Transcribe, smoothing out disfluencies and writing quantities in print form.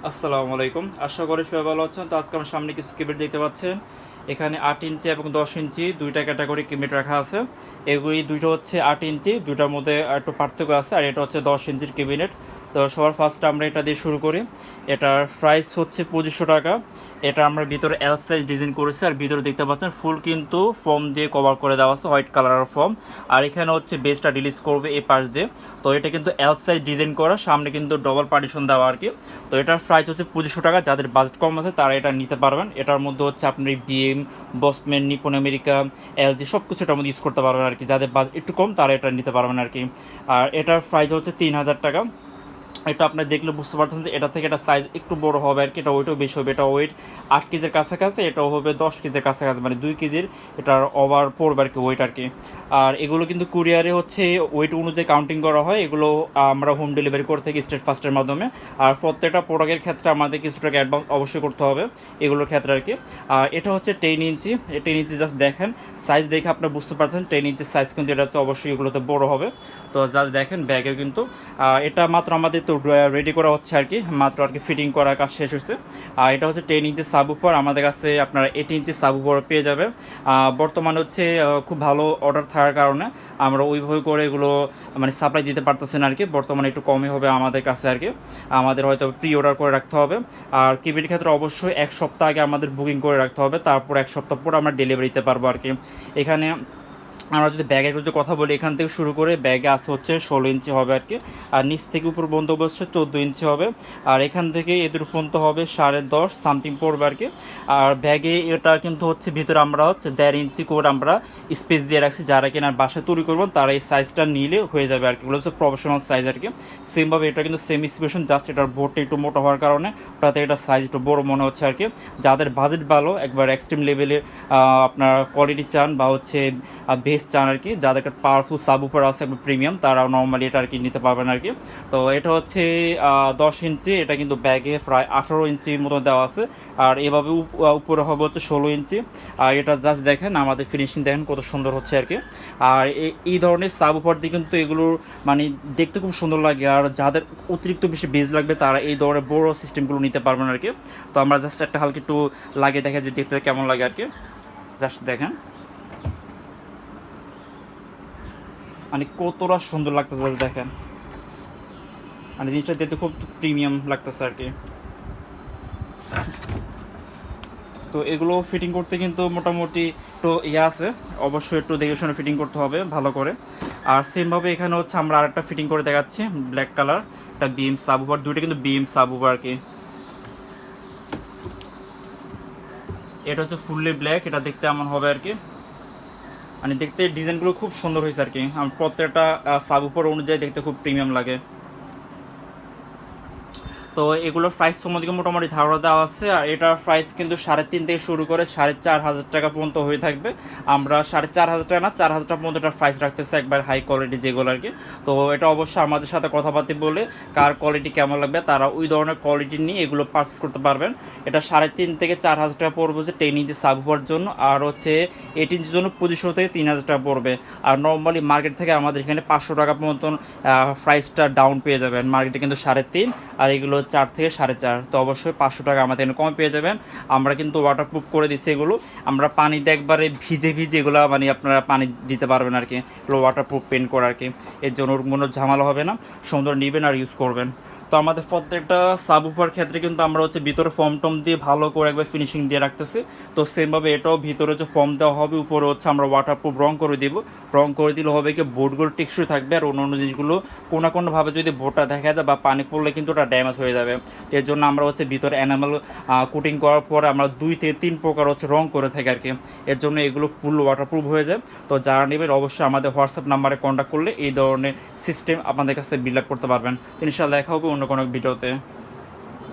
আসসালামু আলাইকুম, আশা করি সবাই ভালো আছেন। তো আজকে আমার সামনে কিছু কিবোর্ড দেখতে পাচ্ছেন। এখানে 8 ইঞ্চি এবং 10 ইঞ্চি দুইটা ক্যাটাগরি কিবোর্ড রাখা আছে। এগুলি দুটো হচ্ছে 8 ইঞ্চি, দুটার মধ্যে একটু পার্থক্য আছে, আর এটা হচ্ছে 10 ইঞ্চির কিবোর্ড। তো সবার ফার্স্ট আমরা এটা দিয়ে শুরু করি। এটার প্রাইস হচ্ছে 2500 টাকা। এটা আমরা ভিতরে এল সাইজ ডিজাইন করেছি, আর ভিতরে দেখতে পাচ্ছেন ফুল কিন্তু ফোম দিয়ে কভার করে দেওয়া আছে, হোয়াইট কালারের ফোম। আর এখানে হচ্ছে বেসটা রিলিজ করবে এই পাশ দিয়ে। তো এটা কিন্তু এল সাইজ ডিজাইন করা, সামনে কিন্তু ডবল পার্টিশন দেওয়া আর কি। তো এটার প্রাইস হচ্ছে 2500 টাকা। যাদের বাজেট কম আছে তারা এটা নিতে পারবেন। এটার মধ্যে হচ্ছে আপনি বিএম, বসম্যান, নিপন আমেরিকা, এলজি সব কিছু এটার মধ্যে ইউজ করতে পারবেন আর কি। যাদের বাজেট একটু কম তারা এটা নিতে পারবেন আর কি। আর এটার প্রাইস হচ্ছে 3000 টাকা। এটা আপনি দেখলে বুঝতে পারতেছেন যে এটা থেকে এটা সাইজ একটু বড় হবে আর কি। এটা ওয়েটও বেশি হবে। এটা ওয়েট 8 কেজির কাছাকাছি, এটাও হবে 10 কেজির কাছাকাছি, মানে 2 কেজির এটার ওভার পড়বে আর কি ওয়েট আর কি। আর এগুলো কিন্তু কুরিয়ারে হচ্ছে ওয়েট অনুযায়ী কাউন্টিং করা হয়। এগুলো আমরা হোম ডেলিভারি করে থাকি স্টেট ফাস্টের মাধ্যমে। আর প্রত্যেকটা প্রোডাক্টের ক্ষেত্রে আমাদের কিছু টাকা অ্যাডভান্স অবশ্যই করতে হবে এগুলোর ক্ষেত্রে আর কি। আর এটা হচ্ছে 10 ইঞ্চি। 10 ইঞ্চি জাস্ট দেখেন, সাইজ দেখে আপনি বুঝতে পারছেন 10 ইঞ্চির সাইজ কিন্তু এটা তো অবশ্যই এগুলোতে বড় হবে। তো জাস্ট দেখেন ব্যাগে কিন্তু এটা মাত্র আমাদের তো রেডি করা হচ্ছে আর কি, মাত্র আর কি ফিটিং করার কাজ শেষ হয়েছে। আর এটা হচ্ছে 10 ইঞ্চি সাবউফার। আমাদের কাছে আপনারা 8 ইঞ্চি সাবউফার পেয়ে যাবে। বর্তমানে হচ্ছে খুব ভালো অর্ডার থাকার কারণে আমরা ওইভাবে করে এগুলো মানে সাপ্লাই দিতে পারতেছেন আর কি। বর্তমানে একটু কমই হবে আমাদের কাছে আর কি। আমাদের হয়তো প্রি অর্ডার করে রাখতে হবে। আর কিবির ক্ষেত্রে অবশ্যই 1 সপ্তাহ আগে আমাদের বুকিং করে রাখতে হবে, তারপর 1 সপ্তাহ পর আমরা ডেলিভারি দিতে পারবো আর কি। এখানে আমরা যদি ব্যাগের যদি কথা বলি, এখান থেকে শুরু করে ব্যাগে আছে হচ্ছে 16 ইঞ্চি হবে আর কি। আর নিচ থেকে উপর পর্যন্ত হচ্ছে 14 ইঞ্চি হবে। আর এখান থেকে এদের পর্যন্ত হবে 10.5 সামথিং পড়বে আর কি। আর ব্যাগে এটা কিন্তু হচ্ছে ভিতরে আমরা হচ্ছে 1.5 ইঞ্চি করে আমরা স্পেস দিয়ে রাখছি। যারা কিনা বাসায় তৈরি করবেন তারা এই সাইজটা নিলে হয়ে যাবে আর কি। এগুলো হচ্ছে প্রফেশনাল সাইজ আর কি। সেমভাবে এটা কিন্তু সেম স্পেশন, জাস্ট এটার বোর্ডটা একটু মোটা হওয়ার কারণে ওটাতে এটা সাইজ একটু বড় মনে হচ্ছে আর কি। যাদের বাজেট ভালো, একবার এক্সট্রিম লেভেলের আপনার কোয়ালিটি চান বা হচ্ছে বেস চান আর কি, যাদের একটা পাওয়ারফুল সাবউফার আছে একবার প্রিমিয়াম, তারা নর্মালি এটা আর কি নিতে পারবেন আর কি। তো এটা হচ্ছে 10 ইঞ্চি। এটা কিন্তু ব্যাগে প্রায় 18 ইঞ্চির মতো দেওয়া আছে। আর এভাবে উপরে হবে হচ্ছে 16 ইঞ্চি। আর এটা জাস্ট দেখেন আমাদের ফিনিশিং দেখেন কত সুন্দর হচ্ছে আর কি। আর এই ধরনের সাবউফার দিয়ে কিন্তু এগুলোর মানে দেখতে খুব সুন্দর লাগে। আর যাদের অতিরিক্ত বেশি বেজ লাগবে তারা এই ধরনের বড় সিস্টেমগুলো নিতে পারবেন আর কি। তো আমরা জাস্ট একটা হালকা একটু লাগিয়ে দেখা যে দেখতে কেমন লাগে আর কি। জাস্ট দেখেন মানে কতটা সুন্দর লাগতেছে, দেখেন মানে জিনিসটা দেখতে খুব প্রিমিয়াম লাগতেছে আর কি। তো এগুলো ফিটিং করতে কিন্তু মোটামুটি একটু ইয়ে আছে, অবশ্যই একটু দেখে শুনে ফিটিং করতে হবে ভালো করে। আর সেমভাবে এখানে হচ্ছে আমরা আরেকটা ফিটিং করে দেখাচ্ছি, ব্ল্যাক কালার একটা বিএম সাবউফার। দুইটা কিন্তু বিএম সাবউফার আর কি। এটা হচ্ছে ফুললি ব্ল্যাক, এটা দেখতে এমন হবে আর কি। মানে দেখতে ডিজাইনগুলো খুব সুন্দর হয়েছে আর কি। আর প্রত্যেকটা সাবউফার অনুযায়ী দেখতে খুব প্রিমিয়াম লাগে। তো এগুলোর প্রাইস সম্বন্ধে মোটামুটি ধারণা দেওয়া আছে। আর এটার প্রাইস কিন্তু 3.5 থেকে শুরু করে 4,500 টাকা পর্যন্ত হয়ে থাকবে। আমরা 4,500 টাকা না, 4,000 টাকা পর্যন্ত এটার প্রাইস রাখতেছে, একবার হাই কোয়ালিটি যেগুলো আর কি। তো এটা অবশ্যই আমাদের সাথে কথাবার্তা বলে কার কোয়ালিটি কেমন লাগবে তারা ওই ধরনের কোয়ালিটি নিয়ে এগুলো পারচেস করতে পারবেন। এটা 3,500 থেকে 4,000 টাকা পড়বে হচ্ছে 10 ইঞ্চি সাবউফার জন্য। আর হচ্ছে 8 ইঞ্চির জন্য 2,500 থেকে 3,000 টাকা পড়বে। আর নর্মালি মার্কেট থেকে আমাদের এখানে 500 টাকা পর্যন্ত প্রাইসটা ডাউন পেয়ে যাবেন। মার্কেটে কিন্তু 3.5, আর এগুলো 4 থেকে 4.5। তো অবশ্যই 500 টাকা আমাদের এখানে কমে পেয়ে যাবেন। আমরা কিন্তু ওয়াটারপ্রুফ করে দিচ্ছি এগুলো। আমরা পানিতে একবারে ভিজে ভিজে এগুলো মানে আপনারা পানি দিতে পারবেন আর কি। এগুলো ওয়াটারপ্রুফ পেন্ট করা আর কি। এর জন্য কোনো ঝামেলা হবে না, সুন্দর নেবেন আর ইউজ করবেন। তো আমাদের প্রত্যেকটা সাবউফার ক্ষেত্রে কিন্তু আমরা হচ্ছে ভিতরে ফর্ম টম দিয়ে ভালো করে একবার ফিনিশিং দিয়ে রাখতেছি। তো সেমভাবে এটাও ভিতরে যে ফর্ম দেওয়া হবে, উপরে হচ্ছে আমরা ওয়াটারপ্রুফ রং করে দিব। রং করে দিলে হবে কি বোর্ডগুলো টেকসই থাকবে। আর অন্য অন্য জিনিসগুলো কোনোভাবে যদি বোর্ডটা দেখা যায় বা পানি পড়লে কিন্তু ওটা ড্যামেজ হয়ে যাবে। এর জন্য আমরা হচ্ছে ভিতরে অ্যানামেল কোটিং করার পরে আমরা 2 থেকে 3 প্রকার হচ্ছে রং করে থাকি আর কি। এর জন্য এগুলো ফুল ওয়াটারপ্রুফ হয়ে যায়। তো যারা নেবেন অবশ্যই আমাদের হোয়াটসঅ্যাপ নাম্বারে কন্ট্যাক্ট করলে এই ধরনের সিস্টেম আপনাদের কাছে বিল্ড আপ করতে পারবেন। ইনশাআল্লাহ দেখা হবে অন্য কোনো ভিডিওতে।